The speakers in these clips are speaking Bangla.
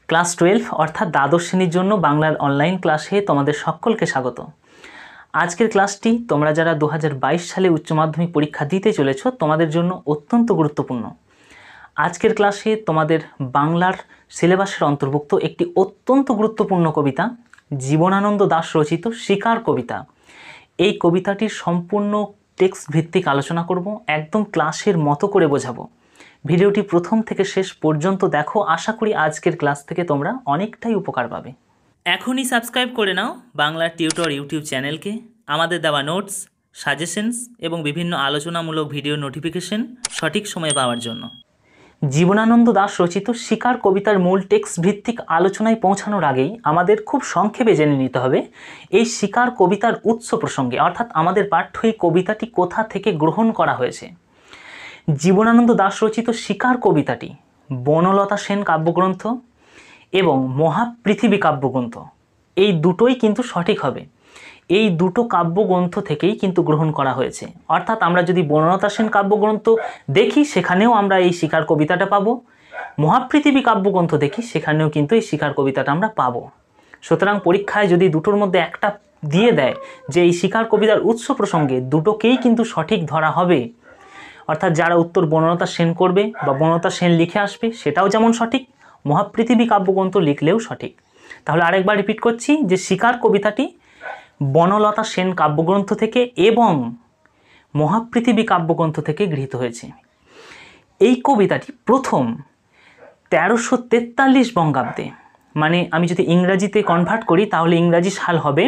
ক্লাস 12 অর্থাৎ দ্বাদশ শ্রেণীর জন্য বাংলার অনলাইন ক্লাসে তোমাদের সকলকে স্বাগত। আজকের ক্লাসটি তোমরা যারা 2022 সালে উচ্চ মাধ্যমিক পরীক্ষা দিতে চলেছো তোমাদের জন্য অত্যন্ত গুরুত্বপূর্ণ। আজকের ক্লাসে তোমাদের বাংলার সিলেবাসের অন্তর্ভুক্ত একটি অত্যন্ত গুরুত্বপূর্ণ কবিতা জীবনানন্দ দাশ রচিত শিকার কবিতা। এই কবিতাটির সম্পূর্ণ টেক্সট ভিত্তিক আলোচনা করব, একদম ক্লাসের মতো করে বোঝাবো। ভিডিওটি প্রথম থেকে শেষ পর্যন্ত দেখো, আশা করি আজকের ক্লাস থেকে তোমরা অনেকটাই উপকার পাবে। এখনই সাবস্ক্রাইব করে নাও বাংলা টিউটর ইউটিউব চ্যানেলকে। আমাদের দেওয়া নোটস, সাজেশনস এবং বিভিন্ন আলোচনামূলক ভিডিও নোটিফিকেশন সঠিক সময়ে পাওয়ার জন্য। জীবনানন্দ দাশ রচিত শিকার কবিতার মূল টেক্সট ভিত্তিক আলোচনায় পৌঁছানোর আগেই আমাদের খুব সংক্ষেপে জেনে নিতে হবে এই শিকার কবিতার উৎস প্রসঙ্গে, অর্থাৎ আমাদের পাঠ্য এই কবিতাটি কোথা থেকে গ্রহণ করা হয়েছে। জীবনানন্দ দাশ রচিত শিকার কবিতাটি বনলতা সেন কাব্যগ্রন্থ এবং মহাপৃথিবী কাব্যগ্রন্থ, এই দুটোই কিন্তু সঠিক হবে। এই দুটো কাব্যগ্রন্থ থেকেই কিন্তু গ্রহণ করা হয়েছে। অর্থাৎ আমরা যদি বনলতা সেন কাব্যগ্রন্থ দেখি সেখানেও আমরা এই শিকার কবিতাটা পাবো, মহাপৃথিবী কাব্যগ্রন্থ দেখি সেখানেও কিন্তু এই শিকার কবিতাটা আমরা পাবো। সুতরাং পরীক্ষায় যদি দুটোর মধ্যে একটা দিয়ে দেয় যে এই শিকার কবিতার উৎস প্রসঙ্গে, দুটোকেই কিন্তু সঠিক ধরা হবে। অর্থাৎ যারা উত্তর বনলতা সেন করবে বা বনলতা সেন লিখে আসবে সেটাও যেমন সঠিক, মহাপৃথিবী কাব্যগ্রন্থ লিখলেও সঠিক। তাহলে আরেকবার রিপিট করছি যে শিকার কবিতাটি বনলতা সেন কাব্যগ্রন্থ থেকে এবং মহাপৃথিবী কাব্যগ্রন্থ থেকে গৃহীত হয়েছে। এই কবিতাটি প্রথম 1343 বঙ্গাব্দে, মানে আমি যদি ইংরাজিতে কনভার্ট করি তাহলে ইংরাজি সাল হবে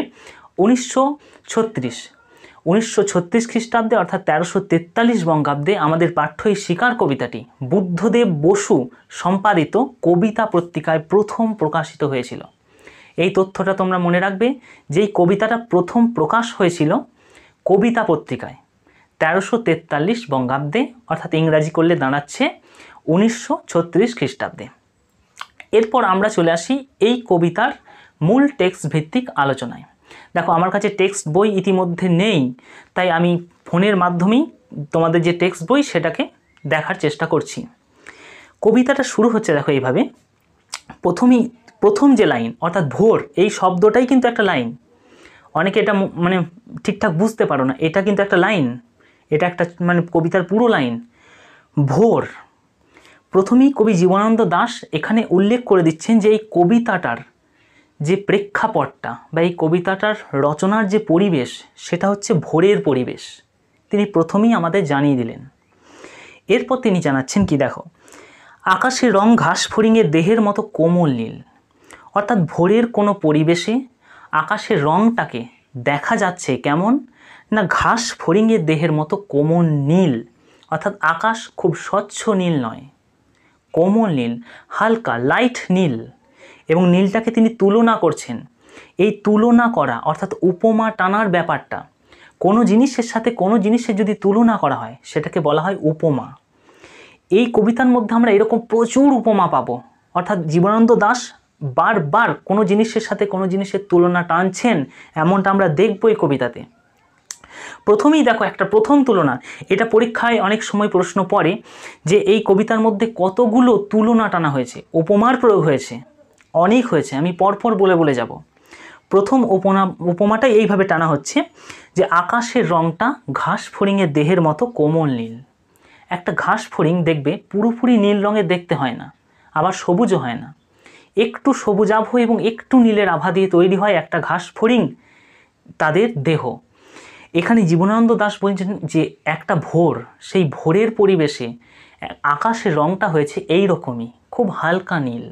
1936 খ্রিস্টাব্দে, অর্থাৎ 1343 বঙ্গাব্দে আমাদের পাঠ্য এই শিকার কবিতাটি বুদ্ধদেব বসু সম্পাদিত কবিতা পত্রিকায় প্রথম প্রকাশিত হয়েছিল। এই তথ্যটা তোমরা মনে রাখবে যে এই কবিতাটা প্রথম প্রকাশ হয়েছিল কবিতা পত্রিকায় 1343 বঙ্গাব্দে, অর্থাৎ ইংরাজি করলে দাঁড়াচ্ছে 1936 খ্রিস্টাব্দে। এরপর আমরা চলে আসি এই কবিতার মূল টেক্সট ভিত্তিক আলোচনায়। দেখো আমার কাছে টেক্সট বই ইতিমধ্যে নেই, তাই আমি ফোনের মাধ্যমেই তোমাদের যে টেক্সট বই সেটাকে দেখার চেষ্টা করছি। কবিতাটা শুরু হচ্ছে দেখো এইভাবে। প্রথম যে লাইন অর্থাৎ ভোর, এই শব্দটাই কিন্তু একটা লাইন। অনেকে এটা মানে ঠিকঠাক বুঝতে পারো না, এটা কিন্তু একটা লাইন, এটা একটা মানে কবিতার পুরো লাইন। ভোর, প্রথমেই কবি জীবনানন্দ দাশ এখানে উল্লেখ করে দিচ্ছেন যে এই কবিতাটার যে প্রেক্ষাপটটা বা এই কবিতাটার রচনার যে পরিবেশ সেটা হচ্ছে ভোরের পরিবেশ। তিনি প্রথমেই আমাদের জানিয়ে দিলেন। এরপর তিনি জানাচ্ছেন কি, দেখো, আকাশের রং ঘাস ফড়িংয়ের দেহের মতো কোমল নীল। অর্থাৎ ভোরের কোনো পরিবেশে আকাশের রংটাকে দেখা যাচ্ছে কেমন না, ঘাস ফড়িংয়ের দেহের মতো কোমল নীল। অর্থাৎ আকাশ খুব স্বচ্ছ নীল নয়, কোমল নীল, হালকা লাইট নীল। এবং নীলটাকে তিনি তুলনা করছেন। এই তুলনা করা অর্থাৎ উপমা টানার ব্যাপারটা, কোনো জিনিসের সাথে কোনো জিনিসের যদি তুলনা করা হয় সেটাকে বলা হয় উপমা। এই কবিতার মধ্যে আমরা এরকম প্রচুর উপমা পাবো। অর্থাৎ জীবনানন্দ দাশ বারবার কোনো জিনিসের সাথে কোনো জিনিসের তুলনা টানছেন, এমনটা আমরা দেখবো এই কবিতাতে। প্রথমেই দেখো একটা প্রথম তুলনা, এটা পরীক্ষায় অনেক সময় প্রশ্ন পড়ে যে এই কবিতার মধ্যে কতগুলো তুলনা টানা হয়েছে, উপমার প্রয়োগ হয়েছে, অনেক হয়েছে। আমি পরপর বলে বলে যাব। প্রথম উপমাটাই এইভাবে টানা হচ্ছে যে আকাশের রংটা ঘাস ফড়িংয়ের দেহের মতো কোমল নীল। একটা ঘাস ফড়িং দেখবে পুরোপুরি নীল রঙের দেখতে হয় না, আবার সবুজও হয় না, একটু সবুজাভ এবং একটু নীলের আভা দিয়ে তৈরি হয় একটা ঘাস ফড়িং, তাদের দেহ। এখানে জীবনানন্দ দাশ বলছেন যে একটা ভোর, সেই ভোরের পরিবেশে আকাশের রংটা হয়েছে এই রকমই, খুব হালকা নীল।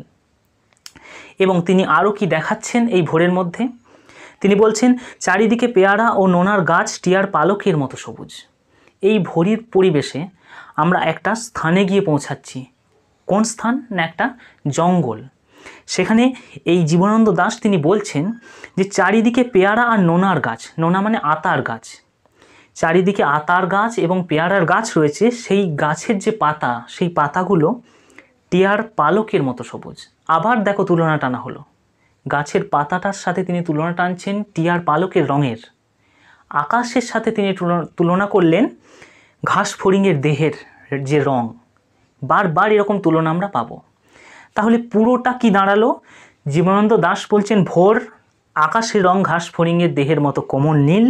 এবং তিনি আরও কি দেখাচ্ছেন এই ভোরের মধ্যে, তিনি বলছেন চারিদিকে পেয়ারা ও নোনার গাছ টিয়ার পালকের মতো সবুজ। এই ভোরের পরিবেশে আমরা একটা স্থানে গিয়ে পৌঁছাচ্ছি। কোন স্থান না, একটা জঙ্গল। সেখানে এই জীবনানন্দ দাশ তিনি বলছেন যে চারিদিকে পেয়ারা আর নোনার গাছ, নোনা মানে আতার গাছ, চারিদিকে আতার গাছ এবং পেয়ারার গাছ রয়েছে। সেই গাছের যে পাতা, সেই পাতাগুলো টিয়ার পালকের মতো সবুজ। আবার দেখো তুলনা টানা হলো, গাছের পাতাটার সাথে তিনি তুলনা টানছেন টিয়ার পালকের রঙের। আকাশের সাথে তিনি তুলনা করলেন ঘাস ফড়িংয়ের দেহের যে রং। বারবার এরকম তুলনা আমরা পাবো। তাহলে পুরোটা কি দাঁড়ালো? জীবনানন্দ দাশ বলছেন ভোর, আকাশের রং ঘাস ফড়িংয়ের দেহের মতো কোমল নীল,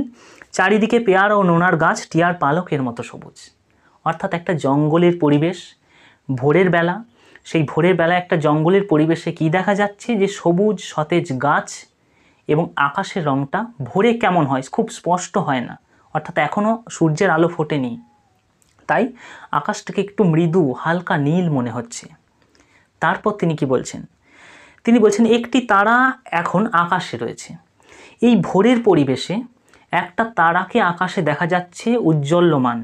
চারিদিকে পেয়ারা ও নোনার গাছ টিয়ার পালকের মতো সবুজ। অর্থাৎ একটা জঙ্গলের পরিবেশ, ভোরের বেলা, সেই ভোরের বেলা একটা জঙ্গলের পরিবেশে কি দেখা যাচ্ছে? যে সবুজ সতেজ গাছ এবং আকাশের রংটা ভোরে কেমন হয়, খুব স্পষ্ট হয় না, অর্থাৎ এখনও সূর্যের আলো ফোটেনি, তাই আকাশটাকে একটু মৃদু হালকা নীল মনে হচ্ছে। তারপর তিনি কি বলছেন? তিনি বলছেন একটি তারা এখন আকাশে রয়েছে। এই ভোরের পরিবেশে একটা তারাকে আকাশে দেখা যাচ্ছে উজ্জ্বল্যমান।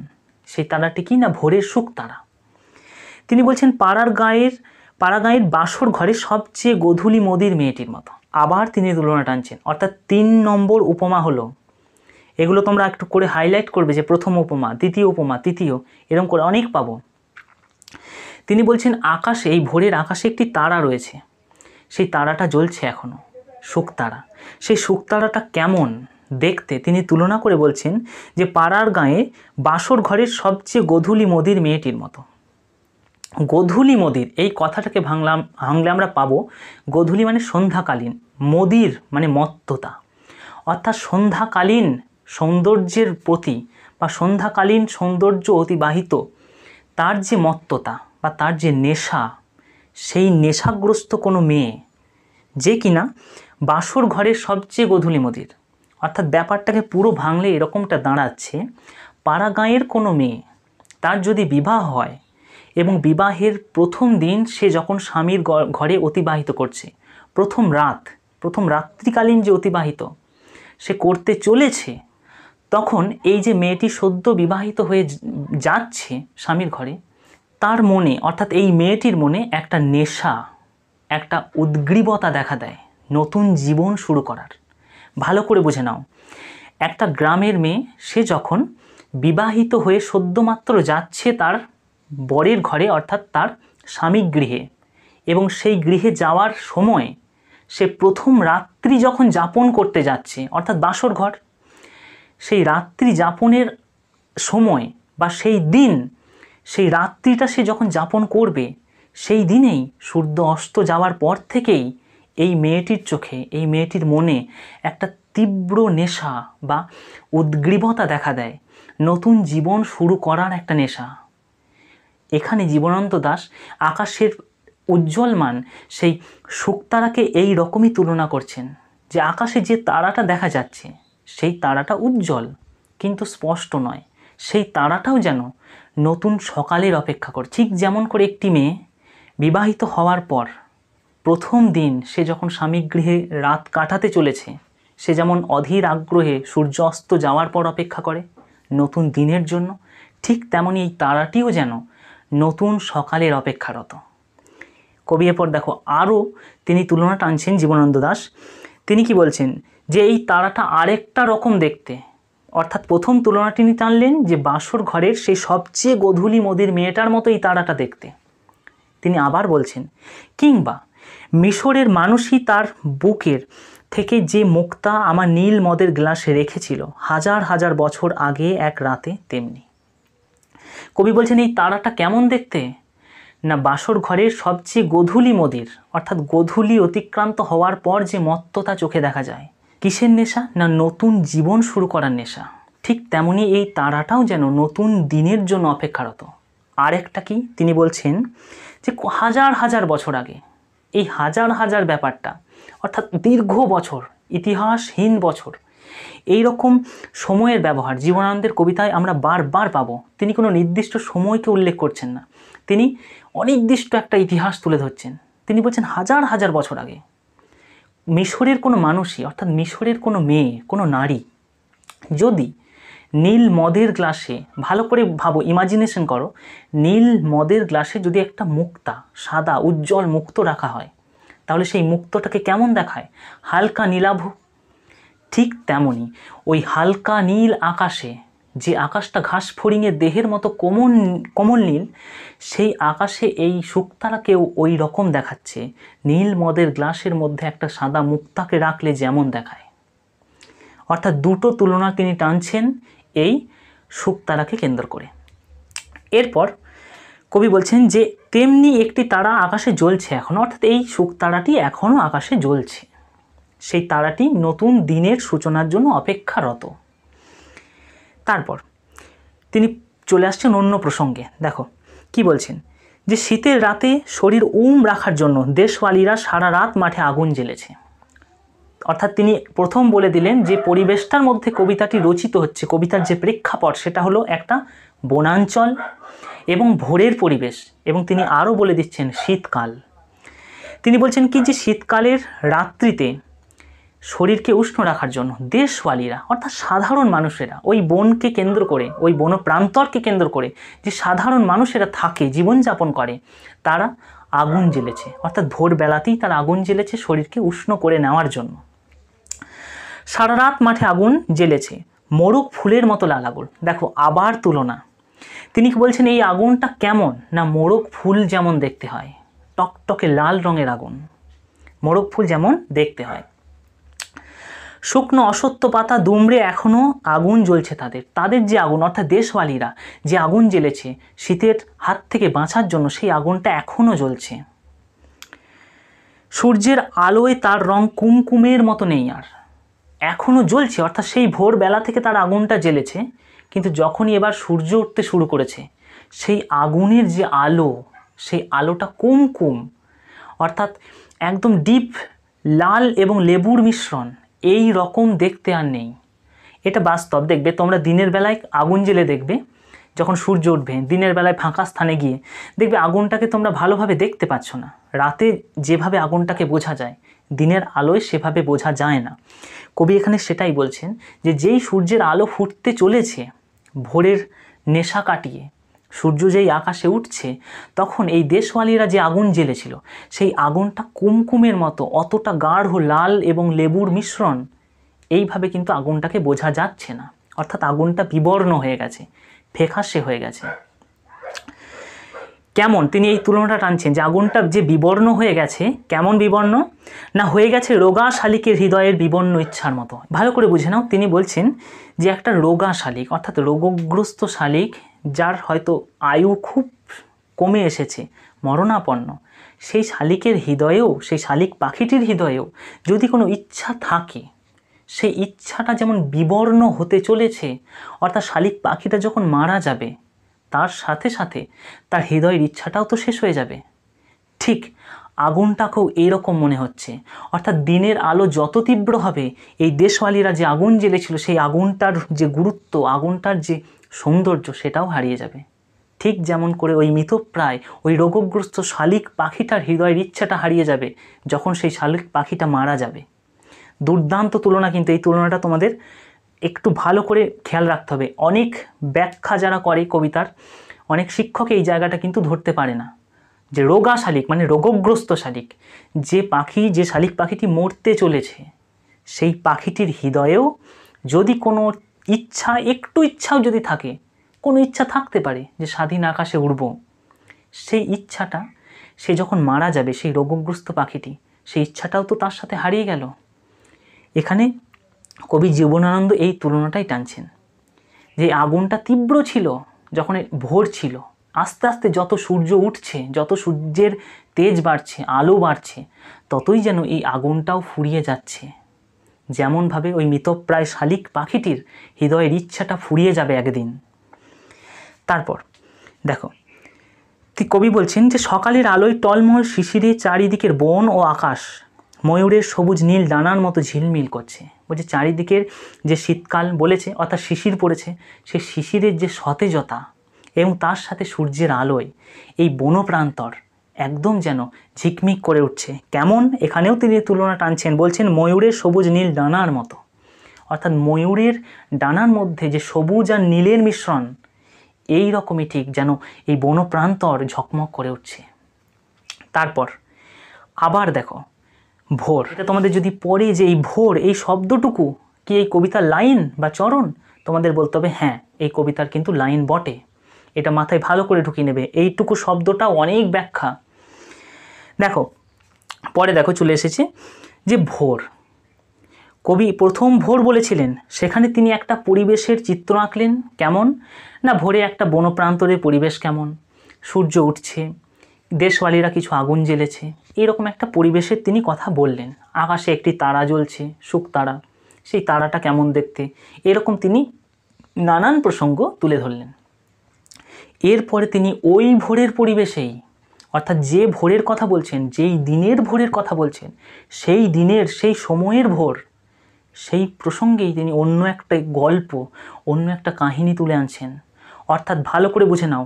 সেই তারাটি কি না? ভোরের শুকতারা। তিনি বলছেন পাড়াগাঁয়ের বাসর ঘরে সবচেয়ে গোধূলি মদির মেয়েটির মতো। আবার তিনি তুলনা টানছেন, অর্থাৎ 3 নম্বর উপমা হলো। এগুলো তোমরা একটু করে হাইলাইট করবে, যে প্রথম উপমা, দ্বিতীয় উপমা, তৃতীয়, এরকম করে অনেক পাবো। তিনি বলছেন আকাশে, এই ভোরের আকাশে একটি তারা রয়েছে, সেই তারাটা জ্বলছে এখনও, শুকতারা। সেই শুকতারাটা কেমন দেখতে তিনি তুলনা করে বলছেন যে পাড়ার গাঁয়ে বাসর ঘরের সবচেয়ে গোধূলি মদির মেয়েটির মতো। গোধূলি মদির এই কথাটাকে ভাঙলে আমরা পাবো গোধূলি মানে সন্ধ্যাকালীন, মদির মানে মত্ততা, অর্থাৎ সন্ধ্যাকালীন সৌন্দর্যের প্রতি বা সন্ধ্যাকালীন সৌন্দর্য অতিবাহিত তার যে মত্ততা বা তার যে নেশা, সেই নেশাগ্রস্ত কোনো মেয়ে যে কিনা বাসর ঘরের সবচেয়ে গোধূলি মদির। অর্থাৎ ব্যাপারটাকে পুরো ভাঙলে এরকমটা দাঁড়াচ্ছে, পাড়া গাঁয়ের কোনো মেয়ে, তার যদি বিবাহ হয় এবং বিবাহের প্রথম দিন সে যখন স্বামীর ঘরে অতিবাহিত করছে, প্রথম রাত্রিকালীন যে অতিবাহিত সে করতে চলেছে, তখন এই যে মেয়েটি সদ্য বিবাহিত হয়ে যাচ্ছে স্বামীর ঘরে, তার মনে, অর্থাৎ এই মেয়েটির মনে একটা নেশা, একটা উদ্গ্রীবতা দেখা দেয় নতুন জীবন শুরু করার। ভালো করে বুঝে নাও, একটা গ্রামের মেয়ে সে যখন বিবাহিত হয়ে সদ্যমাত্র যাচ্ছে তার বরের ঘরে, অর্থাৎ তার স্বামী গৃহে, এবং সেই গৃহে যাওয়ার সময় সে প্রথম রাত্রি যখন যাপন করতে যাচ্ছে, অর্থাৎ বাসর ঘর, সেই রাত্রি যাপনের সময় বা সেই দিন, সেই রাত্রিটা সে যখন যাপন করবে, সেই দিনেই সূর্য অস্ত যাওয়ার পর থেকেই এই মেয়েটির চোখে, এই মেয়েটির মনে একটা তীব্র নেশা বা উদ্গ্রীবতা দেখা দেয়, নতুন জীবন শুরু করার একটা নেশা। এখানে জীবনানন্দ দাশ আকাশের উজ্জ্বলমান সেই শুকতারাকে এই রকমই তুলনা করছেন, যে আকাশে যে তারাটা দেখা যাচ্ছে সেই তারাটা উজ্জ্বল কিন্তু স্পষ্ট নয়, সেই তারাটাও যেন নতুন সকালের অপেক্ষা করে। ঠিক যেমন করে একটি মেয়ে বিবাহিত হওয়ার পর প্রথম দিন সে যখন স্বামী গৃহে রাত কাটাতে চলেছে, সে যেমন অধীর আগ্রহে সূর্য অস্ত যাওয়ার পর অপেক্ষা করে নতুন দিনের জন্য, ঠিক তেমনি এই তারাটিও যেন নতুন সকালের অপেক্ষারত। কবি এরপর দেখো আরও তিনি তুলনা টানছেন জীবনানন্দ দাশ। তিনি কি বলছেন? যে এই তারাটা আরেকটা রকম দেখতে, অর্থাৎ প্রথম তুলনা তিনি টানলেন যে বাসর ঘরের সেই সবচেয়ে গোধূলি মদির মেয়েটার মতো এই তারাটা দেখতে। তিনি আবার বলছেন কিংবা মিশরের মানুষই তার বুকের থেকে যে মুক্তা আমার নীল মদের গ্লাসে রেখেছিল হাজার হাজার বছর আগে এক রাতে, তেমনি। কবি বলছেন এই তারাটা কেমন দেখতে? না বাসর ঘরের সবচেয়ে গোধূলি মদির, অর্থাৎ গোধূলি অতিক্রান্ত হওয়ার পর যে মত্ততা চোখে দেখা যায়। কিসের নেশা? না নতুন জীবন শুরু করার নেশা। ঠিক তেমনি এই তারাটাও যেন নতুন দিনের জন্য অপেক্ষারত। আরেকটা কি তিনি বলছেন যে হাজার হাজার বছর আগে, এই হাজার হাজার ব্যাপারটা অর্থাৎ দীর্ঘ বছর, ইতিহাসহীন বছর, এই রকম সময়ের ব্যবহার জীবনানন্দের কবিতায় আমরা বারবার পাবো। তিনি কোনো নির্দিষ্ট সময়কে উল্লেখ করছেন না, তিনি অনির্দিষ্ট একটা ইতিহাস তুলে ধরছেন। তিনি বলছেন হাজার হাজার বছর আগে মিশরের কোনো মানুষই, অর্থাৎ মিশরের কোনো মেয়ে, কোনো নারী যদি নীল মদের গ্লাসে, ভালো করে ভাবো, ইমাজিনেশন করো, নীল মদের গ্লাসে যদি একটা মুক্তা, সাদা উজ্জ্বল মুক্ত রাখা হয়, তাহলে সেই মুক্তটাকে কেমন দেখায়? হালকা নীলাভ। ঠিক তেমনি ওই হালকা নীল আকাশে, যে আকাশটা ঘাস ফড়িংয়ের দেহের মতো কোমল নীল, সেই আকাশে এই শুকতারাকেও ওই রকম দেখাচ্ছে, নীল মদের গ্লাসের মধ্যে একটা সাদা মুক্তাকে রাখলে যেমন দেখায়। অর্থাৎ দুটো তুলনা তিনি টানছেন এই শুকতারাকে কেন্দ্র করে। এরপর কবি বলছেন যে তেমনি একটি তারা আকাশে জ্বলছে এখন, অর্থাৎ এই শুকতারাটি এখনও আকাশে জ্বলছে, সেই তারাটি নতুন দিনের সূচনার জন্য অপেক্ষারত। তারপর তিনি চলে আসছেন অন্য প্রসঙ্গে। দেখো কি বলছেন, যে শীতের রাতে শরীর রাখার জন্য দেশওয়ালিরা সারা রাত মাঠে আগুন জ্বেলেছে। অর্থাৎ তিনি প্রথম বলে দিলেন যে পরিবেশটার মধ্যে কবিতাটি রচিত হচ্ছে, কবিতার যে প্রেক্ষাপট সেটা হলো একটা বনাঞ্চল এবং ভোরের পরিবেশ, এবং তিনি আরও বলে দিচ্ছেন শীতকাল। তিনি বলছেন কি, যে শীতকালের রাত্রিতে শরীরকে উষ্ণ রাখার জন্য দেশওয়ালিরা অর্থাৎ সাধারণ মানুষেরা, ওই বনকে কেন্দ্র করে, ওই বন প্রান্তরকে কেন্দ্র করে যে সাধারণ মানুষেরা থাকে, জীবনযাপন করে, তারা আগুন জ্বেলেছে। অর্থাৎ ভোরবেলাতেই তারা আগুন জ্বেলেছে শরীরকে উষ্ণ করে নেওয়ার জন্য। সারা রাত মাঠে আগুন জ্বেলেছে, মোরগ ফুলের মতো লাল আগুন। দেখো আবার তুলনা, তিনি কি বলছেন, এই আগুনটা কেমন না মোরগ ফুল যেমন দেখতে হয়, টকটকে লাল রঙের আগুন, মোরগ ফুল যেমন দেখতে হয়। শুকনো অসত্য পাতা দুমড়ে এখনও আগুন জ্বলছে তাদের যে আগুন, অর্থাৎ দেশওয়ালিরা যে আগুন জ্বেলেছে শীতের হাত থেকে বাঁচার জন্য, সেই আগুনটা এখনও জ্বলছে। সূর্যের আলোয় তার রং কুমকুমের মতো নেই, আর এখনও জ্বলছে। অর্থাৎ সেই ভোরবেলা থেকে তার আগুনটা জ্বেলেছে, কিন্তু যখনই এবার সূর্য উঠতে শুরু করেছে, সেই আগুনের যে আলো, সেই আলোটা কুমকুম, অর্থাৎ একদম ডিপ লাল এবং লেবুর মিশ্রণ, এই রকম দেখতে আর নেই। এটা বাস্তব। দেখবে তোমরা দিনের বেলায় আগুন জ্বেলে দেখবে, যখন সূর্য উঠবে দিনের বেলায় ফাঁকা স্থানে গিয়ে দেখবে আগুনটাকে তোমরা ভালোভাবে দেখতে পাচ্ছ না। রাতে যেভাবে আগুনটাকে বোঝা যায়, দিনের আলোয় সেভাবে বোঝা যায় না। কবি এখানে সেটাই বলছেন, যে যেই সূর্যের আলো ফুটতে চলেছে, ভোরের নেশা কাটিয়ে সূর্য যেই আকাশে উঠছে, তখন এই দেশওয়ালিরা যে আগুন জ্বেলেছিল, সেই আগুনটা কুমকুমের মতো, অতটা গাঢ় লাল এবং লেবুর মিশ্রণ, এইভাবে কিন্তু আগুনটাকে বোঝা যাচ্ছে না। অর্থাৎ আগুনটা বিবর্ণ হয়ে গেছে, ফ্যাকাশে হয়ে গেছে। কেমন তিনি এই তুলনাটা টানছেন, যে আগুনটা যে বিবর্ণ হয়ে গেছে, কেমন বিবর্ণ না হয়ে গেছে, রোগা শালিকের হৃদয়ের বিবর্ণ ইচ্ছার মতো। ভালো করে বুঝে নাও, তিনি বলছেন যে একটা রোগা শালিক, অর্থাৎ রোগগ্রস্ত শালিক, যার হয়তো আয়ু খুব কমে এসেছে, মরণাপন্ন, সেই শালিকের হৃদয়েও, সেই শালিক পাখিটির হৃদয়েও যদি কোনো ইচ্ছা থাকে, সেই ইচ্ছাটা যেমন বিবর্ণ হতে চলেছে, অর্থাৎ শালিক পাখিটা যখন মারা যাবে, তার সাথে সাথে তার হৃদয়ের ইচ্ছাটাও তো শেষ হয়ে যাবে। ঠিক আগুনটাকেও এইরকম মনে হচ্ছে। অর্থাৎ দিনের আলো যত তীব্র হবে, এই দেশওয়ালিরা যে আগুন জ্বেলেছিল, সেই আগুনটার যে গুরুত্ব, আগুনটার যে সৌন্দর্য, সেটাও হারিয়ে যাবে। ঠিক যেমন করে ওই মৃতপ্রায়, ওই রোগগ্রস্ত শালিক পাখিটার হৃদয়ের ইচ্ছাটা হারিয়ে যাবে যখন সেই শালিক পাখিটা মারা যাবে। দুর্দান্ত তুলনা, কিন্তু এই তুলনাটা তোমাদের একটু ভালো করে খেয়াল রাখতে হবে। অনেক ব্যাখ্যা যারা করে কবিতার, অনেক শিক্ষক এই জায়গাটা কিন্তু ধরতে পারে না, যে রোগা শালিক মানে রোগগ্রস্ত শালিক, যে পাখি, যে শালিক পাখিটি মরতে চলেছে, সেই পাখিটির হৃদয়েও যদি কোনো ইচ্ছা, একটু ইচ্ছাও যদি থাকে, কোনো ইচ্ছা থাকতে পারে যে স্বাধীন আকাশে উড়ব, সেই ইচ্ছাটা সে যখন মারা যাবে, সেই রোগগ্রস্ত পাখিটি, সেই ইচ্ছাটাও তো তার সাথে হারিয়ে গেল। এখানে কবি জীবনানন্দ এই তুলনাটাই টানছেন, যে আগুনটা তীব্র ছিল যখন ভোর ছিল, আস্তে আস্তে যত সূর্য উঠছে, যত সূর্যের তেজ বাড়ছে, আলো বাড়ছে, ততই যেন এই আগুনটাও ফুরিয়ে যাচ্ছে। যেমনভাবে ওই মৃতপ্রায় শালিক পাখিটির হৃদয়ের ইচ্ছাটা ফুরিয়ে যাবে একদিন। তারপর দেখো কবি বলছেন যে সকালের আলোয় টলমল শিশিরে চারিদিকের বন ও আকাশ ময়ূরের সবুজ নীল ডানার মতো ঝিলমিল করছে। বলছে চারিদিকের যে শীতকাল বলেছে, অর্থাৎ শিশির পড়েছে, সেই শিশিরের যে সতেজতা এবং তার সাথে সূর্যের আলোয় এই বনপ্রান্তর একদম যেন ঝিকমিক করে উঠছে। কেমন, এখানেও তিনি তুলনা টানছেন, বলছেন ময়ূরের সবুজ নীল ডানার মতো। অর্থাৎ ময়ূরের ডানার মধ্যে যে সবুজ আর নীলের মিশ্রণ, এই রকমই ঠিক যেন এই বনপ্রান্তর ঝকমক করে উঠছে। তারপর আবার দেখো ভোর, এটা তোমাদের যদি পড়ে যে এই ভোর, এই শব্দটুকু কি এই কবিতার লাইন বা চরণ, তোমাদের বলতে হবে হ্যাঁ, এই কবিতার কিন্তু লাইন বটে। এটা মাথায় ভালো করে ঢুকিয়ে নেবে, এইটুকু শব্দটা অনেক ব্যাখ্যা। দেখো পরে দেখো চলে এসেছে যে ভোর, কবি প্রথম ভোর বলেছিলেন, সেখানে তিনি একটা পরিবেশের চিত্র আঁকলেন। কেমন না, ভোরে একটা বনপ্রান্তরের পরিবেশ কেমন, সূর্য উঠছে, দেশওয়ালিরা কিছু আগুন জ্বেলেছে, এরকম একটা পরিবেশের তিনি কথা বললেন। আকাশে একটি তারা জ্বলছে, শুকতারা, সেই তারাটা কেমন দেখতে, এরকম তিনি নানান প্রসঙ্গ তুলে ধরলেন। এরপরে তিনি ওই ভোরের পরিবেশেই, অর্থাৎ যে ভোরের কথা বলছেন, যেই দিনের ভোরের কথা বলছেন, সেই দিনের সেই সময়ের ভোর, সেই প্রসঙ্গেই তিনি অন্য একটা গল্প, অন্য একটা কাহিনী তুলে আনছেন। অর্থাৎ ভালো করে বুঝে নাও,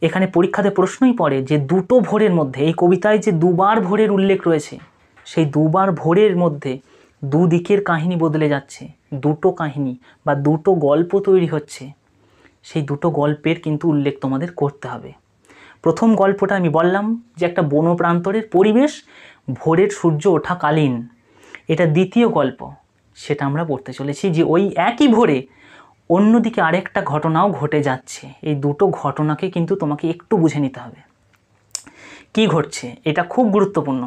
এখানে পরীক্ষাতে প্রশ্নই পড়ে যে দুটো ভোরের মধ্যে, এই কবিতায় যে দুবার ভোরের উল্লেখ রয়েছে, সেই দুবার ভোরের মধ্যে দুদিকের কাহিনী বদলে যাচ্ছে, দুটো কাহিনী বা দুটো গল্প তৈরি হচ্ছে। সেই দুটো গল্পের কিন্তু উল্লেখ তোমাদের করতে হবে। প্রথম গল্পটা আমি বললাম যে একটা বনপ্রান্তরের পরিবেশ, ভোরের সূর্য ওঠাকালীন। এটা দ্বিতীয় গল্প, সেটা আমরা পড়তে চলেছি যে ওই একই ভোরে অন্যদিকে আরেকটা ঘটনাও ঘটে যাচ্ছে। এই দুটো ঘটনাকে কিন্তু তোমাকে একটু বুঝে নিতে হবে কি ঘটছে, এটা খুব গুরুত্বপূর্ণ।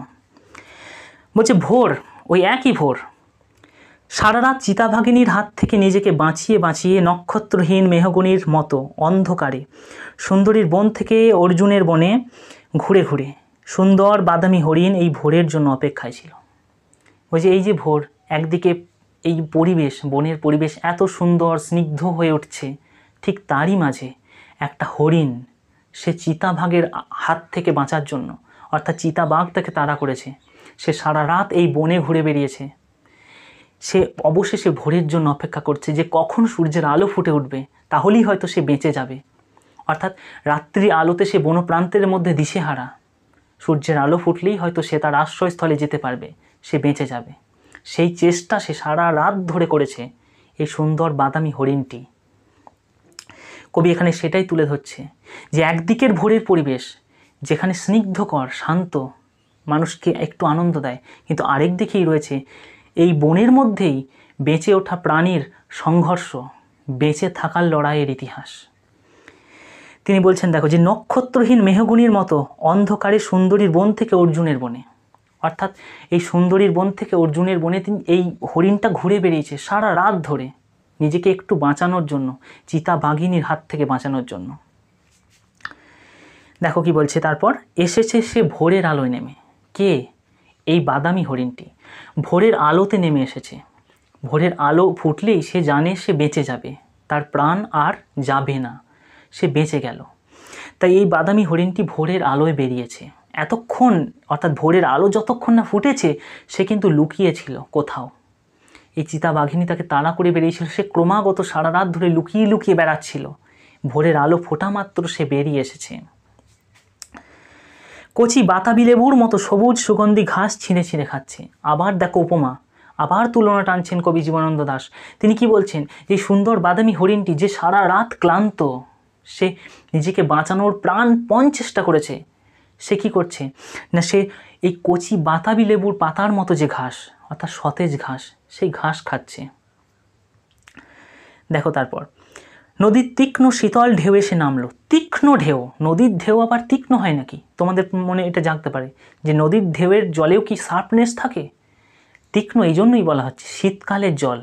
বলছে ভোর, ওই একই ভোর, সারা রাত চিতাভাগিনীর হাত থেকে নিজেকে বাঁচিয়ে বাঁচিয়ে নক্ষত্রহীন মেহগনির মতো অন্ধকারে সুন্দরীর বন থেকে অর্জুনের বনে ঘুরে ঘুরে সুন্দর বাদামি হরিণ এই ভোরের জন্য অপেক্ষায় ছিল। বলছে এই যে ভোর, একদিকে এই পরিবেশ, বনের পরিবেশ এত সুন্দর স্নিগ্ধ হয়ে উঠছে, ঠিক তারই মাঝে একটা হরিণ, সে চিতাবাঘের হাত থেকে বাঁচার জন্য, অর্থাৎ চিতাবাঘ তাকে তাড়া করেছে, সে সারা রাত এই বনে ঘুরে বেরিয়েছে। সে অবশেষে ভোরের জন্য অপেক্ষা করছে যে কখন সূর্যের আলো ফুটে উঠবে, তাহলেই হয়তো সে বেঁচে যাবে। অর্থাৎ রাত্রি আলোতে সে বনপ্রান্তের মধ্যে দিশেহারা, সূর্যের আলো ফুটলেই হয়তো সে তার আশ্রয়স্থলে যেতে পারবে, সে বেঁচে যাবে। সেই চেষ্টা সে সারা রাত ধরে করেছে এই সুন্দর বাদামি হরিণটি। কবি এখানে সেটাই তুলে ধরছে যে একদিকের ভোরের পরিবেশ যেখানে স্নিগ্ধকর, শান্ত, মানুষকে একটু আনন্দ দেয়, কিন্তু আরেক দিকেই রয়েছে এই বনের মধ্যেই বেঁচে ওঠা প্রাণীর সংঘর্ষ, বেঁচে থাকার লড়াইয়ের ইতিহাস। তিনি বলছেন দেখো যে নক্ষত্রহীন মেহগুনির মতো অন্ধকারে সুন্দরীর বন থেকে অর্জুনের বনে, অর্থাৎ এই সুন্দরীর বন থেকে অর্জুনের বনে তিনি এই হরিণটা ঘুরে বেরিয়েছে সারা রাত ধরে নিজেকে একটু বাঁচানোর জন্য, চিতাবাঘিনীর হাত থেকে বাঁচানোর জন্য। দেখো কি বলছে তারপর, এসেছে সে ভোরের আলোয় নেমে। কে? এই বাদামি হরিণটি ভোরের আলোতে নেমে এসেছে। ভোরের আলো ফুটলেই সে জানে সে বেঁচে যাবে, তার প্রাণ আর যাবে না, সে বেঁচে গেল। তাই এই বাদামি হরিণটি ভোরের আলোয় বেরিয়েছে। এতক্ষণ, অর্থাৎ ভোরের আলো যতক্ষণ না ফুটেছে, সে কিন্তু লুকিয়েছিল কোথাও। এই চিতাবাঘিনী তাকে তাড়া করে বেরিয়েছিল, সে ক্রমাগত সারা রাত ধরে লুকিয়ে লুকিয়ে বেড়াচ্ছিল। ভোরের আলো ফোটা মাত্র সে বেরিয়ে এসেছে। কচি বাতাবি লেবুর মতো সবুজ সুগন্ধি ঘাস ছিঁড়ে ছিঁড়ে খাচ্ছে। আবার দেখো উপমা, আবার তুলনা টানছেন কবি জীবনানন্দ দাশ। তিনি কি বলছেন, যে সুন্দর বাদামি হরিণটি যে সারা রাত ক্লান্ত, সে নিজেকে বাঁচানোর প্রাণপণ চেষ্টা করেছে, সে কি করছে না, সে এই কচি বাতাবি লেবুর পাতার মতো যে ঘাস, অর্থাৎ সতেজ ঘাস, সেই ঘাস খাচ্ছে। দেখো তারপর, নদীর তীক্ষ্ণ শীতল ঢেউ এসে নামলো। তীক্ষ্ণ ঢেউ, নদীর ঢেউ আবার তীক্ষ্ণ হয় নাকি? তোমাদের মনে এটা জাগতে পারে যে নদীর ঢেউয়ের জলেও কি শার্পনেস থাকে? তীক্ষ্ণ এই জন্যই বলা হচ্ছে, শীতকালের জল,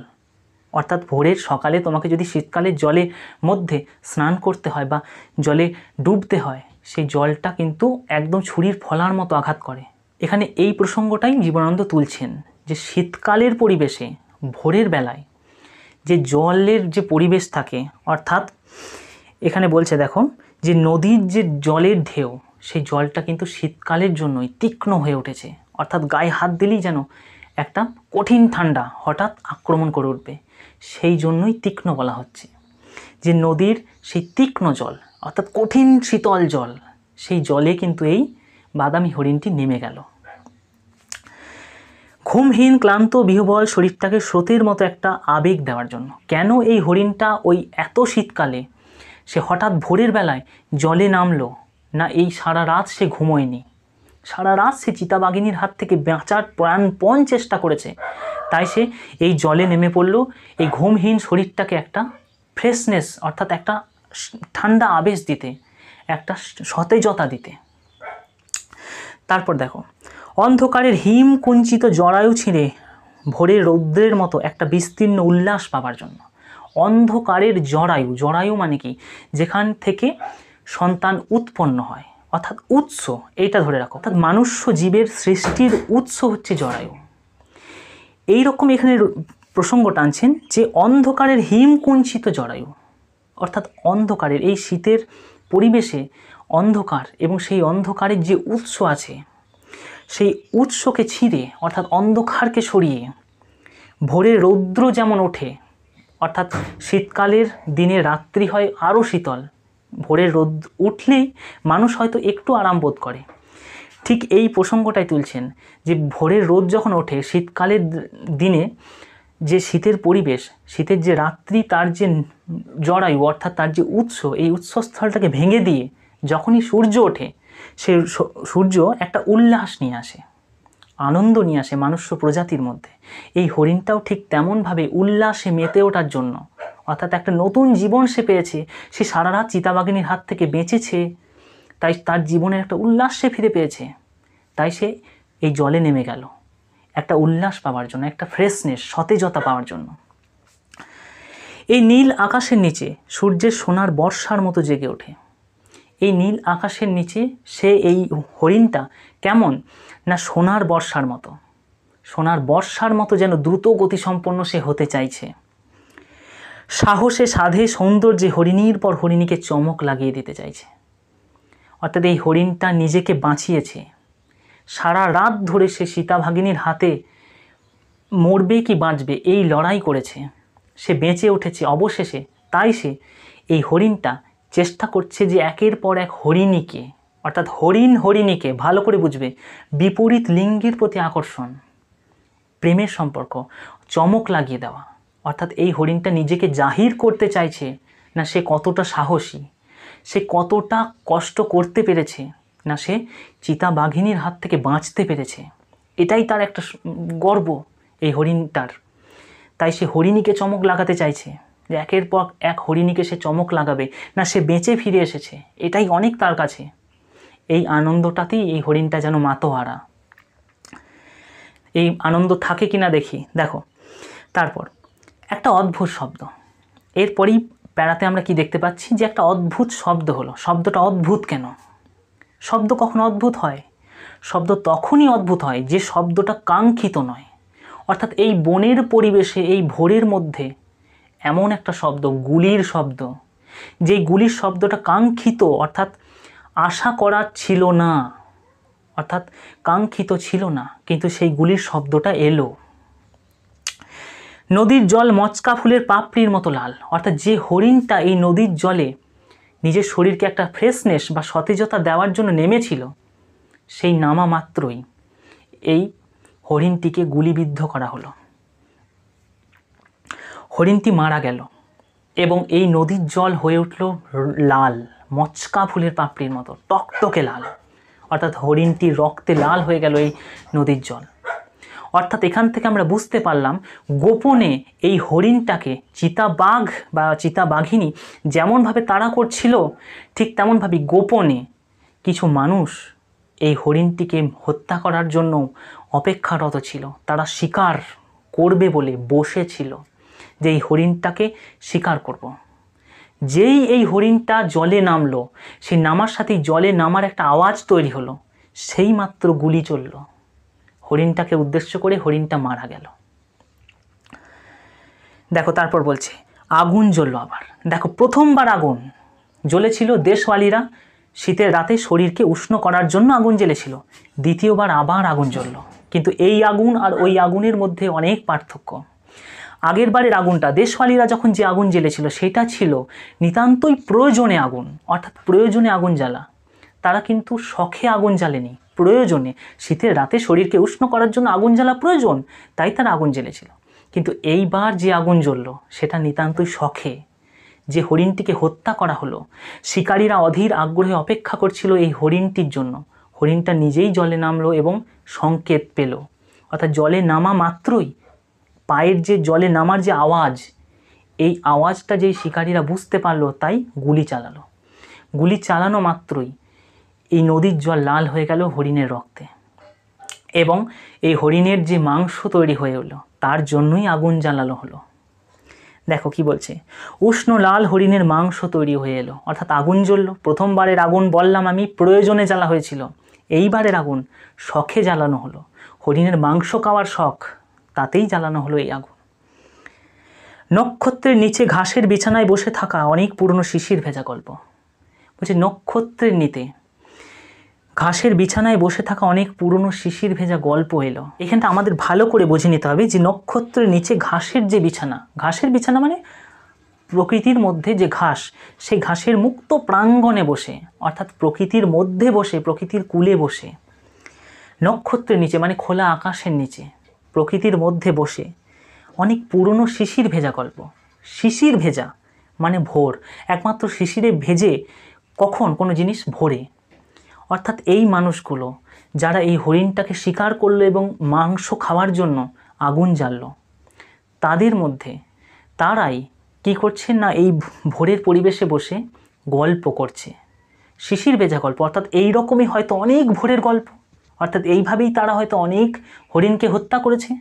অর্থাৎ ভোরের সকালে তোমাকে যদি শীতকালের জলের মধ্যে স্নান করতে হয় বা জলে ডুবতে হয়, সেই জলটা কিন্তু একদম ছুরির ফলার মতো আঘাত করে। এখানে এই প্রসঙ্গটাই জীবনানন্দ তুলছেন যে শীতকালের পরিবেশে ভোরের বেলায় যে জলের যে পরিবেশ থাকে, অর্থাৎ এখানে বলছে দেখো যে নদীর যে জলের ঢেউ, সেই জলটা কিন্তু শীতকালের জন্যই তীক্ষ্ণ হয়ে উঠেছে। অর্থাৎ গায়ে হাত দিলেই যেন একটা কঠিন ঠান্ডা হঠাৎ আক্রমণ করে উঠবে, সেই জন্যই তীক্ষ্ণ বলা হচ্ছে। যে নদীর সেই তীক্ষ্ণ জল, অর্থাৎ কঠিন শীতল জল, সেই জলে কিন্তু এই বাদামি হরিণটি নেমে গেল। ঘুমহীন ক্লান্ত বিহ্বল শরীরটাকে স্রোতের মতো একটা আবেগ দেওয়ার জন্য। কেন এই হরিণটা ওই এত শীতকালে সে হঠাৎ ভোরের বেলায় জলে নামলো না? এই সারা রাত সে ঘুমোয়নি, সারা রাত সে চিতাবাঘিনীর হাত থেকে বাঁচার প্রাণপণ চেষ্টা করেছে, তাই সে এই জলে নেমে পড়ল এই ঘুমহীন শরীরটাকে একটা ফ্রেশনেস, অর্থাৎ একটা ঠান্ডা আবেশ দিতে, একটা সতেজতা দিতে। তারপর দেখো, অন্ধকারের হিম কুঞ্চিত জরায়ু ছিঁড়ে ভোরের রৌদ্রের মতো একটা বিস্তীর্ণ উল্লাস পাবার জন্য। অন্ধকারের জরায়ু, জরায়ু মানে কি? যেখান থেকে সন্তান উৎপন্ন হয়, অর্থাৎ উৎস, এইটা ধরে রাখো। অর্থাৎ মানুষ্য জীবের সৃষ্টির উৎস হচ্ছে জরায়ু। এইরকম এখানে প্রসঙ্গ টানছেন যে অন্ধকারের হিমকুঞ্চিত জরায়ু, অর্থাৎ অন্ধকারের এই শীতের পরিবেশে অন্ধকার এবং সেই অন্ধকারের যে উৎস আছে সেই উৎসকে ছিঁড়ে অর্থাৎ অন্ধকারকে সরিয়ে ভোরের রৌদ্র যেমন ওঠে, অর্থাৎ শীতকালের দিনে রাত্রি হয় আরও শীতল, ভোরের রোদ উঠলেই মানুষ হয়তো একটু আরাম বোধ করে, ঠিক এই প্রসঙ্গটাই তুলছেন যে ভোরের রোদ যখন ওঠে শীতকালের দিনে যে শীতের পরিবেশ, শীতের যে রাত্রি, তার যে জরায়ু অর্থাৎ তার যে উৎস, এই উৎসস্থলটাকে ভেঙে দিয়ে যখনই সূর্য ওঠে সে সূর্য একটা উল্লাস নিয়ে আসে, আনন্দ নিয়ে আসে মানুষ্য প্রজাতির মধ্যে। এই হরিণটাও ঠিক তেমনভাবে উল্লাসে মেতে ওঠার জন্য, অর্থাৎ একটা নতুন জীবন সে পেয়েছে, সে সারা রাত চিতাবাঘিনীর হাত থেকে বেঁচেছে, তাই তার জীবনের একটা উল্লাস সে ফিরে পেয়েছে, তাই সে এই জলে নেমে গেল একটা উল্লাস পাওয়ার জন্য, একটা ফ্রেশনেস, সতেজতা পাওয়ার জন্য। এই নীল আকাশের নিচে সূর্যের সোনার বর্ষার মতো জেগে ওঠে। এই নীল আকাশের নিচে সে, এই হরিণটা কেমন না সোনার বর্ষার মতো, সোনার বর্ষার মতো যেন দ্রুত গতিসম্পন্ন সে হতে চাইছে। সাহসে, সাধে, সৌন্দর্যে হরিণীর পর হরিণীকে চমক লাগিয়ে দিতে চাইছে। অর্থাৎ এই হরিণটা নিজেকে বাঁচিয়েছে, সারা রাত ধরে সে সীতাভাগিনীর হাতে মরবে কি বাঁচবে এই লড়াই করেছে, সে বেঁচে উঠেছে অবশেষে। তাই সে, এই হরিণটা চেষ্টা করছে যে একের পর এক হরিণীকে, অর্থাৎ হরিণীকে, ভালো করে বুঝবে, বিপরীত লিঙ্গের প্রতি আকর্ষণ, প্রেমের সম্পর্ক, চমক লাগিয়ে দেওয়া। অর্থাৎ এই হরিণটা নিজেকে জাহির করতে চাইছে না সে কতটা সাহসী, সে কতটা কষ্ট করতে পেরেছে, না সে চিতাবাঘিনীর হাত থেকে বাঁচতে পেরেছে। এটাই তার একটা গর্ব এই হরিণটার। তাই সে হরিণীকে চমক লাগাতে চাইছে, যে একের পর এক হরিণীকে সে চমক লাগাবে, না সে বেঁচে ফিরে এসেছে, এটাই অনেক তার কাছে। এই আনন্দটাতেই এই হরিণটা যেন মাতোহারা। এই আনন্দ থাকে কিনা দেখি, দেখো। তারপর একটা অদ্ভুত শব্দ, এরপরই প্যারাতে আমরা কি দেখতে পাচ্ছি যে একটা অদ্ভুত শব্দ হলো। শব্দটা অদ্ভুত কেন? শব্দ কখন অদ্ভুত হয়? শব্দ তখনই অদ্ভুত হয় যে শব্দটা কাঙ্ক্ষিত নয়। অর্থাৎ এই বনের পরিবেশে এই ভোরের মধ্যে এমন একটা শব্দ, গুলির শব্দ, যেই গুলির শব্দটা কাঙ্ক্ষিত, অর্থাৎ আশা করা ছিল না, অর্থাৎ কাঙ্ক্ষিত ছিল না, কিন্তু সেই গুলির শব্দটা এলো। নদীর জল মচকা ফুলের পাপড়ির মতো লাল। অর্থাৎ যে হরিণটা এই নদীর জলে নিজের শরীরকে একটা ফ্রেশনেস বা সতেজতা দেওয়ার জন্য নেমেছিল, সেই নামা মাত্রই এই হরিণটিকে গুলিবিদ্ধ করা হলো। হরিণটি মারা গেল এবং এই নদীর জল হয়ে উঠল লাল, মচকা ফুলের পাপড়ির মতো টকটকে লাল। অর্থাৎ হরিণটির রক্তে লাল হয়ে গেল এই নদীর জল। অর্থাৎ এখান থেকে আমরা বুঝতে পারলাম গোপনে এই হরিণটাকে চিতাবাঘ বা চিতাবাঘিনী যেমনভাবে তাড়া করছিল, ঠিক তেমনভাবে গোপনে কিছু মানুষ এই হরিণটিকে হত্যা করার জন্য অপেক্ষারত ছিল। তারা শিকার করবে বলে বসেছিল যে এই হরিণটাকে শিকার করব। যেই এই হরিণটা জলে নামলো, সেই নামার সাথেই জলে নামার একটা আওয়াজ তৈরি হলো, সেই মাত্র গুলি চলল হরিণটাকে উদ্দেশ্য করে, হরিণটা মারা গেল। দেখো তারপর বলছে আগুন জ্বললো আবার। দেখো প্রথমবার আগুন জ্বলেছিল, দেশওয়ালিরা শীতের রাতে শরীরকে উষ্ণ করার জন্য আগুন জ্বেলেছিল। দ্বিতীয়বার আবার আগুন জ্বলল, কিন্তু এই আগুন আর ওই আগুনের মধ্যে অনেক পার্থক্য। আগের বারের আগুনটা, দেশওয়ালিরা যখন যে আগুন জ্বেলেছিল সেটা ছিল নিতান্তই প্রয়োজনে আগুন, অর্থাৎ প্রয়োজনে আগুন জ্বালা। তারা কিন্তু শখে আগুন জ্বালেনি, প্রয়োজনে। শীতের রাতে শরীরকে উষ্ণ করার জন্য আগুন জ্বালা প্রয়োজন, তাই তারা আগুন জ্বেলেছিল। কিন্তু এইবার যে আগুন জ্বলল সেটা নিতান্তই শখে। যে হরিণটিকে হত্যা করা হলো, শিকারীরা অধীর আগ্রহে অপেক্ষা করছিল এই হরিণটির জন্য। হরিণটা নিজেই জলে নামলো এবং সংকেত পেল, অর্থাৎ জলে নামা মাত্রই পায়ের যে জলে নামার যে আওয়াজ, এই আওয়াজটা যেই শিকারীরা বুঝতে পারলো, তাই গুলি চালালো। গুলি চালানো মাত্রই এই নদীর জল লাল হয়ে গেল হরিণের রক্তে, এবং এই হরিণের যে মাংস তৈরি হয়ে এলো তার জন্যই আগুন জ্বালানো হলো। দেখো কি বলছে, উষ্ণ লাল হরিণের মাংস তৈরি হয়ে এলো, অর্থাৎ আগুন জ্বলল। প্রথমবারের আগুন বললাম আমি প্রয়োজনে জ্বালা হয়েছিল, এইবারের আগুন শখে জ্বালানো হলো। হরিণের মাংস খাওয়ার শখ, তাতেই জ্বালানো হলো এই আগুন। নক্ষত্রের নিচে ঘাসের বিছানায় বসে থাকা অনেক পুরনো শিশির ভেজা গল্প। বলছে নক্ষত্রের নিচে ঘাসের বিছানায় বসে থাকা অনেক পুরনো শিশির ভেজা গল্প এলো। এখানটা আমাদের ভালো করে বুঝে নিতে হবে যে নক্ষত্রের নিচে ঘাসের যে বিছানা, ঘাসের বিছানা মানে প্রকৃতির মধ্যে যে ঘাস, সেই ঘাসের মুক্ত প্রাঙ্গণে বসে, অর্থাৎ প্রকৃতির মধ্যে বসে, প্রকৃতির কূলে বসে, নক্ষত্রের নিচে মানে খোলা আকাশের নিচে প্রকৃতির মধ্যে বসে অনেক পুরনো শিশির ভেজা গল্প। শিশির ভেজা মানে ভোর, একমাত্র শিশিরে ভেজে কখন কোনো জিনিস ভোরে। অর্থাৎ এই মানুষগুলো যারা এই হরিণটাকে শিকার করলো এবং মাংস খাওয়ার জন্য আগুন জ্বাললো, তাদের মধ্যে তারাই কি করছে না এই ভোরের পরিবেশে বসে গল্প করছে, শিশির ভেজা গল্প। অর্থাৎ এই রকমই হয়তো অনেক ভোরের গল্প, অর্থাৎ এইভাবেই তারা হয়তো অনেক হরিণকে হত্যা করেছে,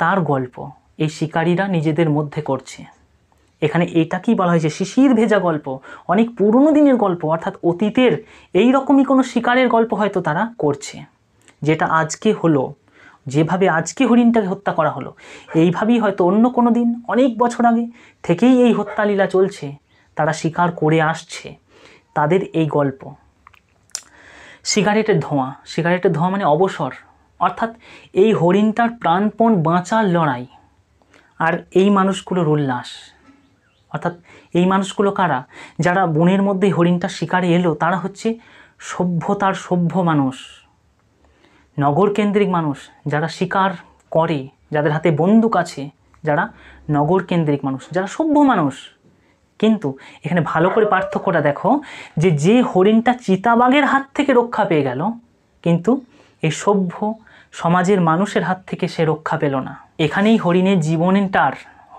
তার গল্প এই শিকারীরা নিজেদের মধ্যে করছে। এখানে এটাকেই বলা হয়েছে শিশির ভেজা গল্প, অনেক পুরনো দিনের গল্প, অর্থাৎ অতীতের এই রকমই কোনো শিকারের গল্প হয়তো তারা করছে, যেটা আজকে হলো। যেভাবে আজকে হরিণটাকে হত্যা করা হলো, এইভাবেই হয়তো অন্য কোনো দিন অনেক বছর আগে থেকেই এই হত্যালীলা চলছে, তারা শিকার করে আসছে, তাদের এই গল্প। সিগারেটের ধোঁয়া, সিগারেটের ধোঁয়া মানে অবসর, অর্থাৎ এই হরিণটার প্রাণপণ বাঁচার লড়াই আর এই মানুষগুলোর উল্লাস। অর্থাৎ এই মানুষগুলো কারা? যারা বনের মধ্যে হরিণটার শিকারে এলো, তারা হচ্ছে সভ্যতার সভ্য মানুষ, নগরকেন্দ্রিক মানুষ, যারা শিকার করে, যাদের হাতে বন্দুক আছে, যারা নগরকেন্দ্রিক মানুষ, যারা সভ্য মানুষ। কিন্তু এখানে ভালো করে পার্থক্যটা দেখো, যে হরিণটা চিতাবাঘের হাত থেকে রক্ষা পেয়ে গেল, কিন্তু এই সভ্য সমাজের মানুষের হাত থেকে সে রক্ষা পেল না। এখানেই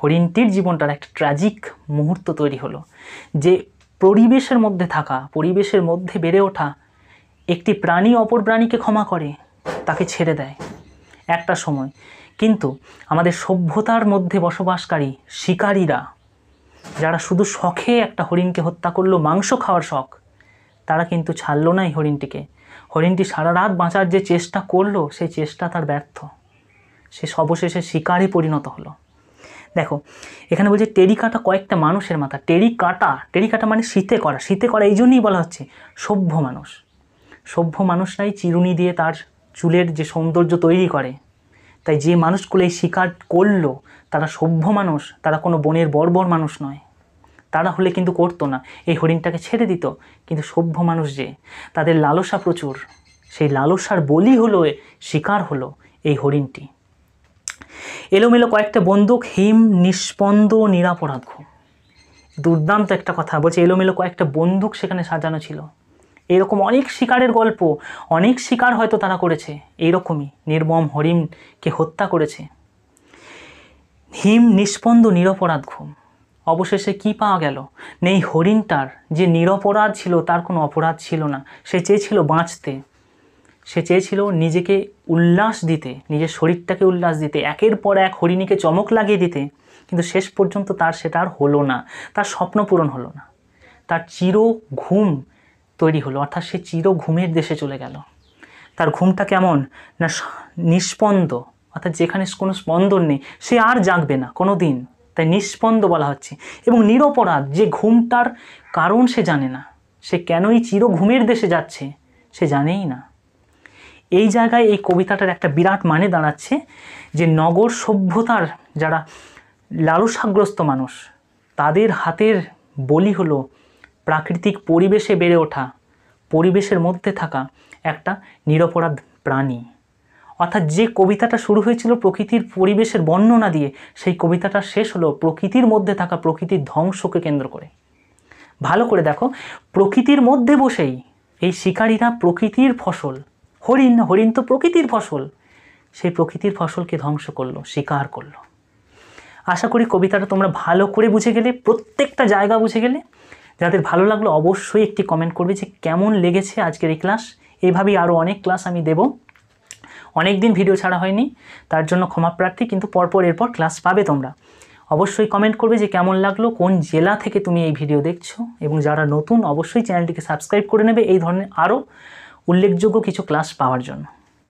হরিণটির জীবনটার একটা ট্র্যাজিক মুহূর্ত তৈরি হলো, যে পরিবেশের মধ্যে থাকা, পরিবেশের মধ্যে বেড়ে ওঠা একটি প্রাণী অপর প্রাণীকে ক্ষমা করে, তাকে ছেড়ে দেয় একটা সময়। কিন্তু আমাদের সভ্যতার মধ্যে বসবাসকারী শিকারীরা, যারা শুধু শখে একটা হরিণকে হত্যা করলো, মাংস খাওয়ার শখ, তারা কিন্তু ছাড়লো না এই হরিণটিকে। হরিণটি সারা রাত বাঁচার যে চেষ্টা করলো, সেই চেষ্টা তার ব্যর্থ, সে অবশেষে শিকারে পরিণত হলো। দেখো এখানে বলছে টেরিকাটা কয়েকটা মানুষের মাথা। টেরিকাটা মানে শীতে করা এই জন্যই বলা হচ্ছে সভ্য মানুষ। সভ্য মানুষরাই চিরুনি দিয়ে তার চুলের যে সৌন্দর্য তৈরি করে। তাই যে মানুষগুলো এই শিকার করলো, তারা সভ্য মানুষ, তারা কোনো বনের বর্বর মানুষ নয়। তারা হলে কিন্তু করতো না, এই হরিণটাকে ছেড়ে দিত। কিন্তু সভ্য মানুষ যে, তাদের লালসা প্রচুর, সেই লালসার বলি হলো, শিকার হলো এই হরিণটি। এলোমেলো কয়েকটা বন্দুক, হিম নিষ্পন্দ নিরাপরাধ ঘুম। দুর্দান্ত একটা কথা বলছে, এলোমেলো কয়েকটা বন্দুক সেখানে সাজানো ছিল। এরকম অনেক শিকারের গল্প, অনেক শিকার হয়তো তারা করেছে, এইরকমই নির্মম হরিণকে হত্যা করেছে। হিম নিষ্পন্দ নিরপরাধ ঘুম। অবশেষে কি পাওয়া গেল? নেই হরিণটার যে নিরপরাধ ছিল, তার কোনো অপরাধ ছিল না। সে চেয়েছিল বাঁচতে, সে চেয়েছিল নিজেকে উল্লাস দিতে, নিজের শরীরটাকে উল্লাস দিতে, একের পর এক হরিণীকে চমক লাগিয়ে দিতে। কিন্তু শেষ পর্যন্ত তার সেটা আর হলো না, তার স্বপ্ন পূরণ হলো না, তার চির ঘুম তৈরি হলো, অর্থাৎ সে চির ঘুমের দেশে চলে গেল। তার ঘুমটা কেমন না? নিষ্পন্দ, অর্থাৎ যেখানে কোনো স্পন্দন নেই, সে আর জাগবে না কোনো দিন, তাই নিষ্পন্দ বলা হচ্ছে। এবং নিরপরাধ, যে ঘুমটার কারণ সে জানে না, সে কেনই চির ঘুমের দেশে যাচ্ছে সে জানেই না। এই জায়গায় এই কবিতাটার একটা বিরাট মানে দাঁড়াচ্ছে, যে নগর সভ্যতার যারা লালসাগ্রস্ত মানুষ, তাদের হাতের বলি হলো প্রাকৃতিক পরিবেশে বেড়ে ওঠা, পরিবেশের মধ্যে থাকা একটা নিরপরাধ প্রাণী। অর্থাৎ যে কবিতাটা শুরু হয়েছিল প্রকৃতির পরিবেশের বর্ণনা দিয়ে, সেই কবিতাটা শেষ হলো প্রকৃতির মধ্যে থাকা প্রকৃতির ধ্বংসকে কেন্দ্র করে। ভালো করে দেখো, প্রকৃতির মধ্যে বসেই এই শিকারীরা প্রকৃতির ফসল, হরিণ তো প্রকৃতির ফসল, সেই প্রকৃতির ফসলকে ধ্বংস করলো, শিকার করলো। আশা করি কবিতাটা তোমরা ভালো করে বুঝে গেলে, প্রত্যেকটা জায়গা বুঝে গেলে। যাদের ভালো লাগলো অবশ্যই একটি কমেন্ট করবে যে কেমন লেগেছে আজকের এই ক্লাস। এইভাবেই আরও অনেক ক্লাস আমি দেব। অনেক দিন ভিডিও ছাড়া হয়নি, তার জন্য ক্ষমা প্রার্থী, কিন্তু পরপর এরপর ক্লাস পাবে তোমরা। অবশ্যই কমেন্ট করবে যে কেমন লাগলো, কোন জেলা থেকে তুমি এই ভিডিও দেখছো, এবং যারা নতুন অবশ্যই চ্যানেলটিকে সাবস্ক্রাইব করে নেবে এই ধরনের আরও উল্লেখযোগ্য কিছু ক্লাস পাওয়ার জন্য।